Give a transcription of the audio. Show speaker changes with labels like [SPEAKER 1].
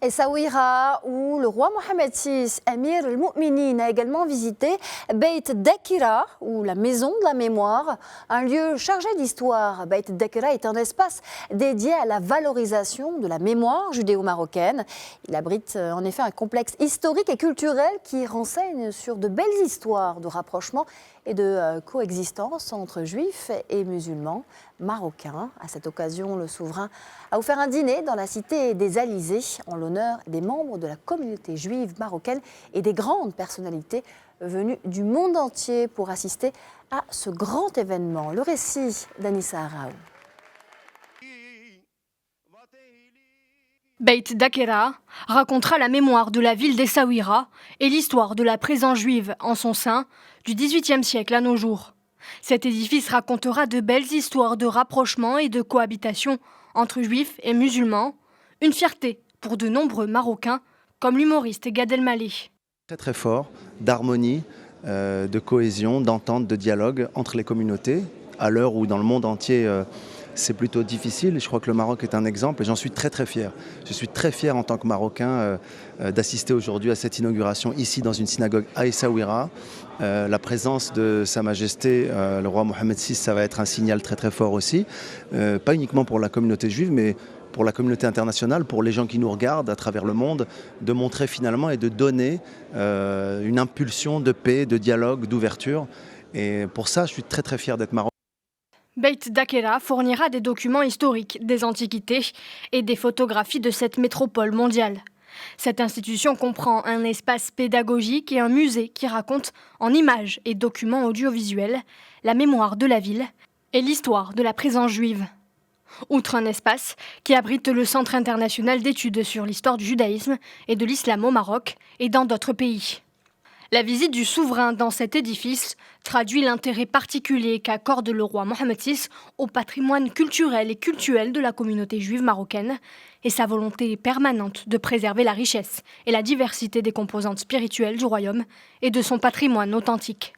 [SPEAKER 1] Essaouira, où le roi Mohamed VI, Amir al-Mu'minin, a également visité Beit Dakira, ou la maison de la mémoire, un lieu chargé d'histoire. Beit Dakira est un espace dédié à la valorisation de la mémoire judéo-marocaine. Il abrite en effet un complexe historique et culturel qui renseigne sur de belles histoires de rapprochement et de coexistence entre juifs et musulmans marocains. À cette occasion, le souverain a offert un dîner dans la cité des Alizés en l'honneur des membres de la communauté juive marocaine et des grandes personnalités venues du monde entier pour assister à ce grand événement. Le récit d'Anissa Araou.
[SPEAKER 2] Beit Dakira racontera la mémoire de la ville d'Essaouira et l'histoire de la présence juive en son sein du XVIIIe siècle à nos jours. Cet édifice racontera de belles histoires de rapprochement et de cohabitation entre juifs et musulmans, une fierté pour de nombreux Marocains comme l'humoriste Gad Elmaleh.
[SPEAKER 3] Très fort d'harmonie, de cohésion, d'entente, de dialogue entre les communautés, à l'heure où dans le monde entier c'est plutôt difficile. Je crois que le Maroc est un exemple et j'en suis très fier. Je suis très fier en tant que Marocain d'assister aujourd'hui à cette inauguration ici dans une synagogue à Essaouira. La présence de Sa Majesté, le roi Mohamed VI, ça va être un signal très fort aussi. Pas uniquement pour la communauté juive, mais pour la communauté internationale, pour les gens qui nous regardent à travers le monde, de montrer finalement et de donner une impulsion de paix, de dialogue, d'ouverture. Et pour ça, je suis très fier d'être Marocain.
[SPEAKER 2] Beit Dakira fournira des documents historiques, des antiquités et des photographies de cette métropole mondiale. Cette institution comprend un espace pédagogique et un musée qui raconte en images et documents audiovisuels la mémoire de la ville et l'histoire de la présence juive. Outre un espace qui abrite le Centre international d'études sur l'histoire du judaïsme et de l'islam au Maroc et dans d'autres pays. La visite du souverain dans cet édifice traduit l'intérêt particulier qu'accorde le roi Mohamed VI au patrimoine culturel et cultuel de la communauté juive marocaine et sa volonté permanente de préserver la richesse et la diversité des composantes spirituelles du royaume et de son patrimoine authentique.